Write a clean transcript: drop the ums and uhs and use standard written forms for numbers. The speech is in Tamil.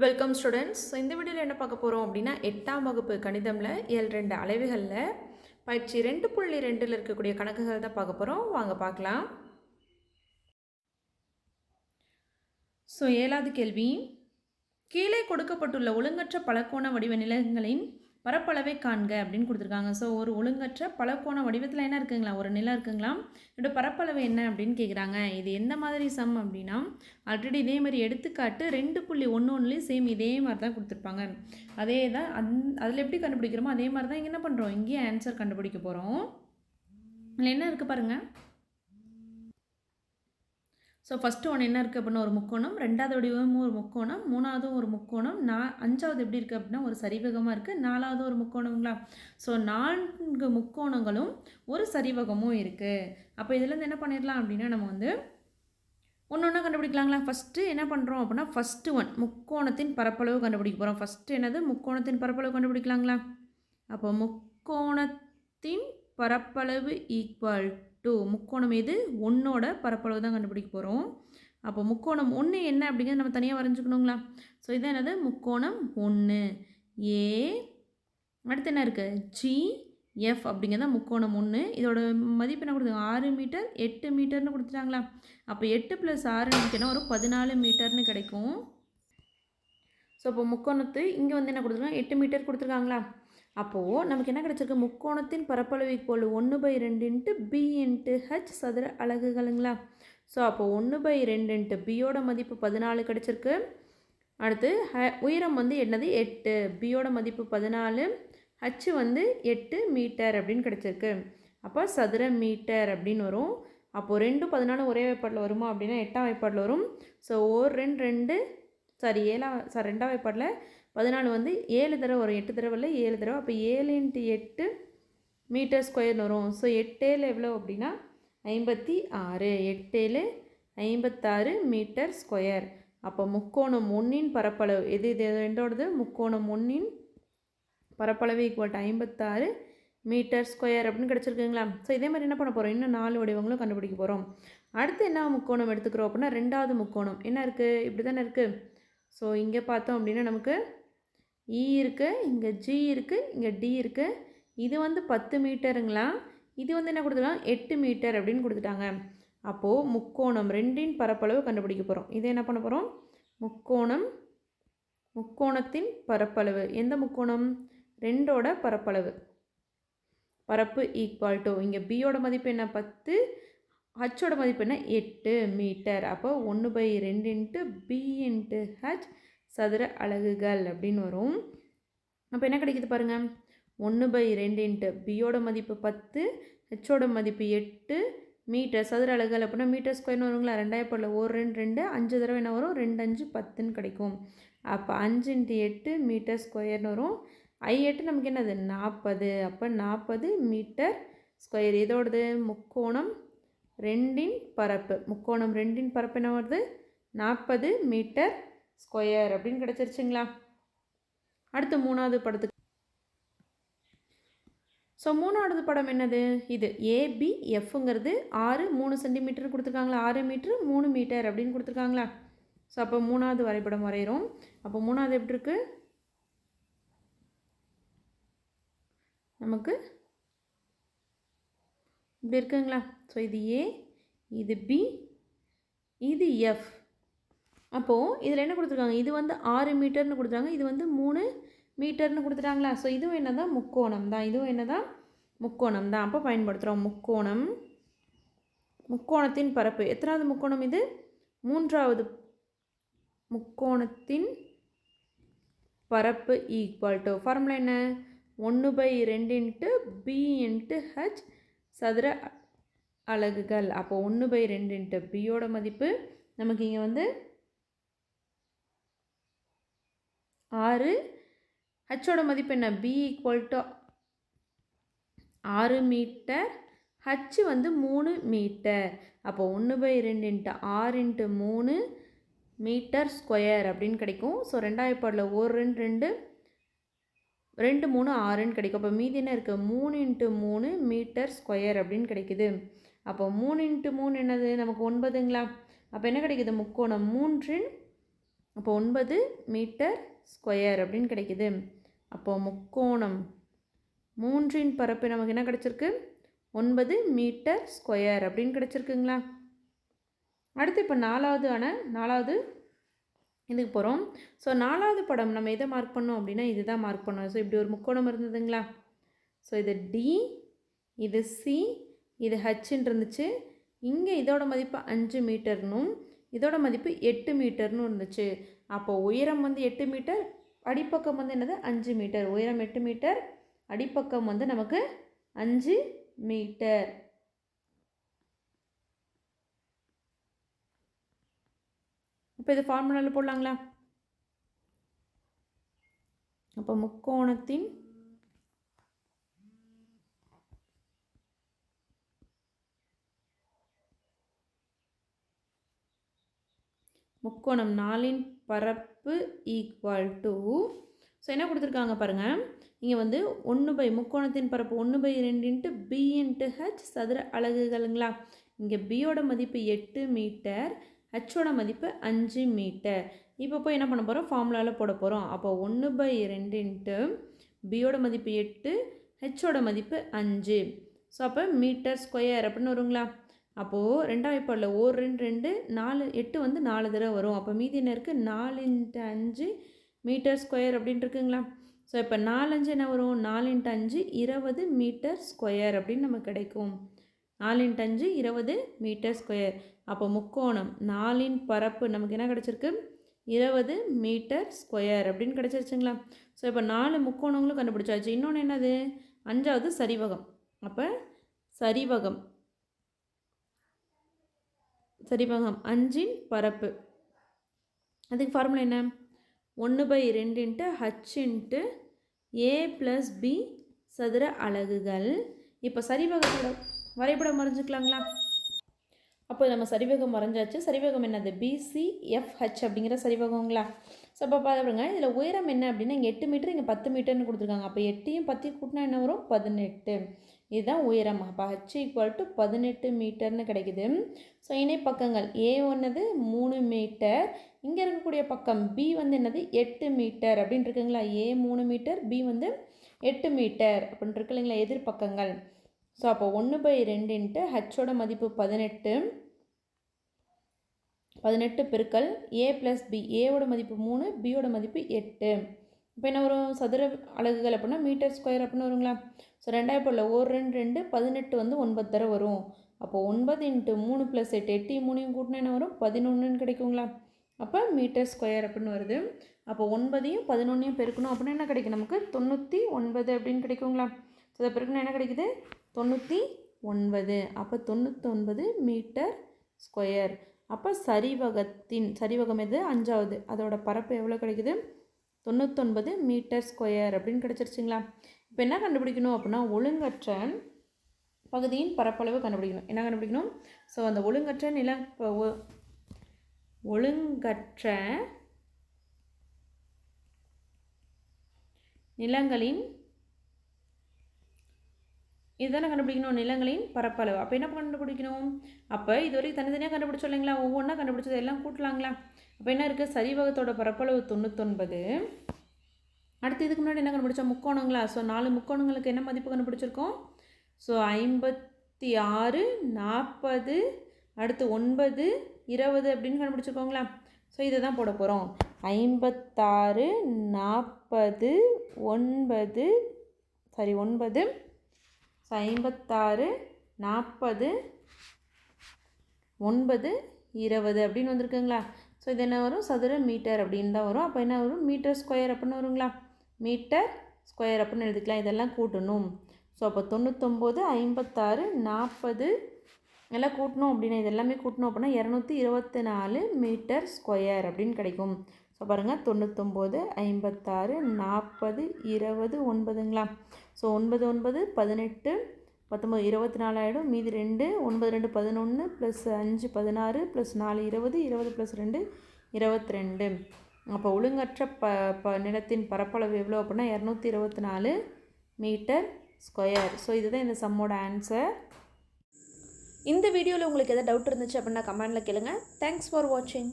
Welcome students. இந்த வீடியோவில் என்ன பார்க்க போகிறோம் அப்படின்னா 8ஆம் வகுப்பு கணிதமில் இயல் 2 அளவுகளில் பயிற்சி 2.2ல் இருக்கக்கூடிய கணக்குகள் தான் பார்க்க போகிறோம். வாங்க பார்க்கலாம். ஸோ 7வது கேள்வி, கீழே கொடுக்கப்பட்டுள்ள ஒழுங்கற்ற பலகோண வடிவ நிலங்களின் பரப்பளவை காண்க அப்படின்னு கொடுத்துருக்காங்க. ஸோ ஒரு ஒழுங்கற்ற பலகோண வடிவத்தில் என்ன இருக்குங்களா, ஒரு நிலம் இருக்குங்களா, இதோட பரப்பளவு என்ன அப்படின்னு கேட்குறாங்க. இது எந்த மாதிரி சம் அப்படின்னா, ஆல்ரெடி இதே மாதிரி எடுத்துக்காட்டு 2.11 சேம் இதே மாதிரி தான் கொடுத்துருப்பாங்க. அதே தான் அதில் எப்படி கண்டுபிடிக்கிறோமோ அதே மாதிரி தான் இங்கே என்ன பண்ணுறோம், இங்கேயே ஆன்சர் கண்டுபிடிக்க போகிறோம். அதில் என்ன இருக்குது பாருங்கள். ஸோ ஃபஸ்ட்டு ஒன்று என்ன இருக்குது அப்படின்னா ஒரு முக்கோணம், ரெண்டாவது வடிவமும் ஒரு முக்கோணம், மூணாவதும் ஒரு முக்கோணம், அஞ்சாவது எப்படி இருக்குது அப்படின்னா ஒரு சரிவகமாக இருக்குது, நாலாவது ஒரு முக்கோணங்களா. ஸோ 4 முக்கோணங்களும் ஒரு சரிவகமும் இருக்குது. அப்போ இதுலேருந்து என்ன பண்ணிடலாம் அப்படின்னா நம்ம வந்து ஒன்று ஒன்றா கண்டுபிடிக்கலாங்களா. ஃபஸ்ட்டு என்ன பண்ணுறோம் அப்படின்னா ஃபஸ்ட்டு ஒன் முக்கோணத்தின் பரப்பளவு கண்டுபிடிக்க போகிறோம். ஃபஸ்ட்டு என்னது, முக்கோணத்தின் பரப்பளவு கண்டுபிடிக்கலாங்களா. அப்போ முக்கோணத்தின் பரப்பளவு ஈக்குவல் டு முக்கோணம் எது, ஒன்றோட பரப்பளவு தான் கண்டுபிடிக்க போகிறோம். அப்போ முக்கோணம் 1 என்ன அப்படிங்கிறது நம்ம தனியாக வரைஞ்சிக்கணுங்களா. ஸோ இதான் என்னது, முக்கோணம் 1 ஏ, அடுத்து என்ன இருக்குது ஜிஎஃப் அப்படிங்கிறத முக்கோணம் 1. இதோட மதிப்பு என்ன கொடுத்தாங்க, 6 மீட்டர் 8 மீட்டர்னு கொடுத்துட்டாங்களா. அப்போ 8 + 6 நமக்கு என்ன வரும், 14 மீட்டர்னு கிடைக்கும். ஸோ இப்போ முக்கோணத்து இங்கே வந்து என்ன கொடுத்துருக்காங்க, 8 மீட்டர் கொடுத்துருக்காங்களா. அப்போது நமக்கு என்ன கிடச்சிருக்கு, முக்கோணத்தின் பரப்பளவு ஈக்குவல் 1/2 பி இன்ட்டு ஹச் சதுர அலகுகளுங்களா. ஸோ அப்போ 1/2 பியோட மதிப்பு 14 கிடச்சிருக்கு. அடுத்து உயரம் வந்து என்னது 8, பியோட மதிப்பு 14, ஹச் வந்து 8 மீட்டர் அப்படின்னு கிடச்சிருக்கு. அப்போ சதுர மீட்டர் அப்படின்னு வரும். அப்போது 2 14 ஒரே வாய்ப்பாட்டில் வருமா அப்படின்னா 8ஆம் வாய்ப்பாட்டில் வரும். ஸோ 2ஆம் வாய்ப்பாட்டில் 14 வந்து 7 தடவை வரும், 8 தடவை இல்லை 7 தடவை. அப்போ 7 × 8 மீட்டர் ஸ்கொயர்னு வரும். ஸோ 8 எவ்வளோ அப்படின்னா 56, 8 56 மீட்டர் ஸ்கொயர். அப்போ முக்கோணம் 1இன் பரப்பளவு இது ரெண்டோடது, முக்கோணம் 1இன் பரப்பளவு ஈக்குவல் டு 56 மீட்டர் ஸ்கொயர் அப்படின்னு கிடச்சிருக்குங்களா. ஸோ இதே மாதிரி என்ன பண்ண போகிறோம், இன்னும் 4 வடிவங்களும் கண்டுபிடிக்க போகிறோம். அடுத்து என்ன முக்கோணம் எடுத்துக்கிறோம் அப்படின்னா ரெண்டாவது முக்கோணம் என்ன இருக்குது, இப்படி தானே இருக்குது. ஸோ இங்கே பார்த்தோம் அப்படின்னா நமக்கு இ இருக்குது, இங்கே ஜி இருக்குது, இங்கே டி இருக்குது. இது வந்து 10 மீட்டருங்களா, இது வந்து என்ன கொடுத்துருக்காங்க 8 மீட்டர் அப்படின்னு கொடுத்துட்டாங்க. அப்போது முக்கோணம் 2இன் பரப்பளவு கண்டுபிடிக்க போகிறோம். இதை என்ன பண்ண போகிறோம், முக்கோணத்தின் பரப்பளவு, எந்த முக்கோணம் 2ஓட பரப்பளவு, பரப்பு ஈக்குவல் டு இங்கே பியோட மதிப்பு என்ன 10, ஹச்சோட மதிப்பு என்ன 8 மீட்டர். அப்போ 1/2 பி இன்ட்டு ஹச் சதுர அலகுகள் அப்படின்னு வரும். அப்போ என்ன கிடைக்குது பாருங்கள், 1/2 பியோட மதிப்பு 10, ஹெச்சோட மதிப்பு 8 மீட்டர் சதுர அலகுகள் அப்படின்னா மீட்டர் ஸ்கொயர்னு வருங்களா. 2 1 2 2 5 தடவை என்ன வரும், 2 5 10ன்னு கிடைக்கும். அப்போ 5 × 8 மீட்டர் ஸ்கொயர்னு வரும். I8 நமக்கு என்னது 40, அப்போ 40 மீட்டர் ஸ்கொயர். இதோடது முக்கோணம் 2இன் பரப்பு, முக்கோணம் 2இன் பரப்பு என்ன வருது 40 மீட்டர் ஸ்கொயர் அப்படின்னு கிடச்சிருச்சுங்களா. அடுத்து மூணாவது படத்துக்கு. ஸோ மூணாவது படம் என்னது, இது ஏபிஎஃப்ங்கிறது 6 3 சென்டிமீட்டர் கொடுத்துருக்காங்களா, 6 மீட்ரு 3 மீட்டர் அப்படின்னு கொடுத்துருக்காங்களா. ஸோ அப்போ மூணாவது வரைபடம் வரைகிறோம். அப்போ மூணாவது எப்படி இருக்குது, நமக்கு இப்படி இருக்குங்களா. ஸோ இது ஏ, இது பி, இது எஃப். அப்போது இதில் என்ன கொடுத்துருக்காங்க, இது வந்து 6 மீட்டர்னு கொடுத்துருக்காங்க, இது வந்து 3 மீட்டர்னு கொடுத்துட்டாங்களா. ஸோ இதுவும் என்ன தான் முக்கோணம் தான், இதுவும் என்ன தான் முக்கோணம் தான். அப்போ பயன்படுத்துகிறோம் முக்கோணத்தின் பரப்பு. எத்தனாவது முக்கோணம் இது, 3வது முக்கோணத்தின் பரப்பு ஈக்குவல் டு ஃபார்முலா என்ன, 1/2 பி இன்ட்டு ஹச் சதுர அலகுகள். அப்போ 1/2 பியோட மதிப்பு நமக்கு இங்கே வந்து 6, ஹச்சோட மதிப்பு என்ன B equal to 6 metre, H வந்து 3 மீட்டர். அப்போ 1/2 × 6 × 3 மீட்டர் ஸ்கொயர் அப்படின்னு கிடைக்கும். ஸோ 2ஆம் வாய்ப்பாடில் 1 2 2 3 6ன்னு கிடைக்கும். அப்போ மீதி என்ன இருக்குது, 3 × 3 மீட்டர் ஸ்கொயர் அப்படின்னு கிடைக்குது. அப்போ 3 × 3 என்னது நமக்கு 9ங்களா. அப்போ என்ன கிடைக்குது, முக்கோணம் 3இன் அப்போ 9 மீட்டர் ஸ்கொயர் அப்படின்னு கிடைக்குது. அப்போது முக்கோணம் 3இன் பரப்பு நமக்கு என்ன கிடச்சிருக்கு? 9 மீட்டர் ஸ்கொயர் அப்படின்னு கிடச்சிருக்குங்களா? அடுத்து இப்போ நாலாவது இதுக்கு போகிறோம். ஸோ 4வது படம் நம்ம எதை மார்க் பண்ணோம் அப்படின்னா இதுதான் மார்க் பண்ணோம். ஸோ இப்படி ஒரு முக்கோணம் இருந்ததுங்களா? ஸோ இது டி, இது சி, இது ஹச்ன்னு இருந்துச்சு. இங்கே இதோட மதிப்பு 5 மீட்டர்னும் இதோட மதிப்பு 8 மீட்டர்னு இருந்துச்சு. அப்போது உயரம் வந்து 8 மீட்டர், அடிப்பக்கம் வந்து என்னது 5 மீட்டர். உயரம் 8 மீட்டர், அடிப்பக்கம் வந்து நமக்கு 5 மீட்டர். இப்போ இது ஃபார்முலாவில் போடலாங்களா? அப்போ முக்கோணம் 4இன் பரப்பு ஈக்குவல் டு, ஸோ என்ன கொடுத்துருக்காங்க பாருங்கள். இங்கே வந்து முக்கோணத்தின் பரப்பு 1/2 பி இன்ட்டு ஹச் சதுர அலகுகளுங்களா? இங்கே பியோட மதிப்பு 8 மீட்டர், ஹச்சோட மதிப்பு 5 மீட்டர். இப்போ போய் என்ன பண்ண போகிறோம்? ஃபார்முலாவில் போட போகிறோம். அப்போ 1/2 பியோட மதிப்பு 8, ஹெச்சோட மதிப்பு 5. ஸோ அப்போ மீட்டர் ஸ்கொயர் அப்படின்னு வருங்களா? அப்போது 2ஆம் வாய்ப்பாடில் 1 2 4 8 வந்து 4 தடவை வரும். அப்போ மீதி என்ன இருக்குது? 4 × 5 மீட்டர் ஸ்கொயர் அப்படின்ட்டு இருக்குங்களா? ஸோ இப்போ 4 5 என்ன வரும்? 4 × 5 20 மீட்டர் ஸ்கொயர் அப்படின்னு நமக்கு கிடைக்கும். 4 × 5 20 மீட்டர் ஸ்கொயர். அப்போ முக்கோணம் 4இன் பரப்பு நமக்கு என்ன கிடச்சிருக்கு? 20 மீட்டர் ஸ்கொயர் அப்படின்னு கிடச்சிருச்சுங்களா? ஸோ இப்போ 4 முக்கோணங்களும் கண்டுபிடிச்சாச்சு. இன்னொன்று என்னது? 5வது சரிவகம். அப்போ சரிவகம் 5இன் பரப்பு, அதுக்கு ஃபார்முலா என்ன? 1/2 ஹச் இன்ட்டு ஏ ப்ளஸ் பி சதுர அலகுகள். இப்போ சரிவகத்தோட வரைபடம் வரைஞ்சிக்கலாங்களா? அப்போ நம்ம சரிவகம் வரைஞ்சாச்சு. சரிவகம் என்னது? பிசிஎஃப்ஹெச் அப்படிங்கிற சரிவகங்களா? ஸோ அப்போ பாருங்க, இதில் உயரம் என்ன அப்படின்னா இங்கே 8 மீட்டர், இங்கே 10 மீட்டர்னு கொடுத்துருக்காங்க. அப்போ 8யும் 10 கூட்டினா என்ன வரும்? 18. இதுதான் உயரம். அப்போ ஹச் ஈக்குவல் டு 18 மீட்டர்னு கிடைக்குது. ஸோ இணைப்பக்கங்கள் ஏ ஒன்னது 3 மீட்டர், இங்கே இருக்கக்கூடிய பக்கம் பி வந்து என்னது? 8 மீட்டர் அப்படின்னு இருக்குங்களா? ஏ 3 மீட்டர், பி வந்து 8 மீட்டர் அப்படின்னு இருக்கு இல்லைங்களா எதிர்பக்கங்கள். ஸோ அப்போ 1/2 ஹச்சோட மதிப்பு 18 பெருக்கல் ஏ ப்ளஸ் பி. ஏவோட மதிப்பு 3, பியோட மதிப்பு 8. இப்போ என்ன வரும்? சதுர அலகுகள் அப்படின்னா மீட்டர் ஸ்கொயர் அப்படின்னு வருங்களா? ஸோ 2ஆம் வாய்ப்பாடில் 1 2 18 வந்து 9 தடவை வரும். அப்போது 9 × 3 + 8, 8யும் 3யும் கூட்டினா என்ன வரும்? 11ன்னு கிடைக்குங்களா? அப்போ மீட்டர் ஸ்கொயர் அப்படின்னு வருது. அப்போ 9யும் 11யும் பெருக்கணும் அப்படின்னா என்ன கிடைக்கும்? நமக்கு 99 அப்படின்னு கிடைக்குங்களா? ஸோ இதை பெருக்கணும் என்ன கிடைக்குது? 99. அப்போ 99 மீட்டர் ஸ்கொயர். அப்போ சரிவகம் எது? 5வது, அதோட பரப்பு எவ்வளோ கிடைக்குது? 99 மீட்டர் ஸ்கொயர் அப்படின்னு கிடச்சிருச்சுங்களா? இப்போ என்ன கண்டுபிடிக்கணும் அப்படின்னா ஒழுங்கற்ற பகுதியின் பரப்பளவு கண்டுபிடிக்கணும். என்ன கண்டுபிடிக்கணும்? ஸோ அந்த ஒழுங்கற்ற நிலங்களின் இதுதானே கண்டுபிடிக்கணும், நிலங்களின் பரப்பளவு. அப்போ என்ன கண்டுபிடிக்கணும்? அப்போ இதுவரைக்கும் தனித்தனியாக கண்டுபிடிச்சோம் இல்லைங்களா? ஒவ்வொன்றா கண்டுபிடிச்சது எல்லாம் கூட்டலாங்களா? அப்போ என்ன இருக்குது? சரிவகத்தோட பரப்பளவு 99. அடுத்து இதுக்கு முன்னாடி என்ன கண்டுபிடிச்சோம்? முக்கோணங்களா? ஸோ 4 முக்கோணங்களுக்கு என்ன மதிப்பு கண்டுபிடிச்சிருக்கோம்? ஸோ 56 40 அடுத்து 9 20 அப்படின்னு கண்டுபிடிச்சிருக்கோங்களா? ஸோ இதை தான் போட போகிறோம். 56 40 9 ஸோ 56 40 9 20 அப்படின்னு வந்திருக்குங்களா? ஸோ இது என்ன வரும்? சதுர மீட்டர் அப்படின்னு தான் வரும். அப்போ என்ன வரும்? மீட்டர் ஸ்கொயர் அப்படின்னு வருங்களா? மீட்டர் ஸ்கொயர் அப்படின்னு எழுதிக்கலாம். இதெல்லாம் கூட்டணும். ஸோ அப்போ 99 56 40 எல்லாம் கூட்டணும் அப்படின்னா இதெல்லாமே கூட்டணும் அப்படின்னா 224 மீட்டர் ஸ்கொயர் அப்படின்னு கிடைக்கும். ஸோ பாருங்கள் 99 56 40 20 9ங்களா? ஸோ 9 9 18 19 24 ஆகிடும். மீதி 2 9 2 11 ப்ளஸ் 5 16 ப்ளஸ் 4 20 20 ப்ளஸ் 2 22. அப்போ ஒழுங்கற்ற நிலத்தின் பரப்பளவு எவ்வளோ அப்படின்னா 224 மீட்டர் ஸ்கொயர். ஸோ இதுதான் இந்த சம்மோட ஆன்சர். இந்த வீடியோவில் உங்களுக்கு எதாவது டவுட் இருந்துச்சு அப்படின்னா கமெண்டில் கேளுங்க. தேங்க்ஸ் ஃபார் வாட்சிங்.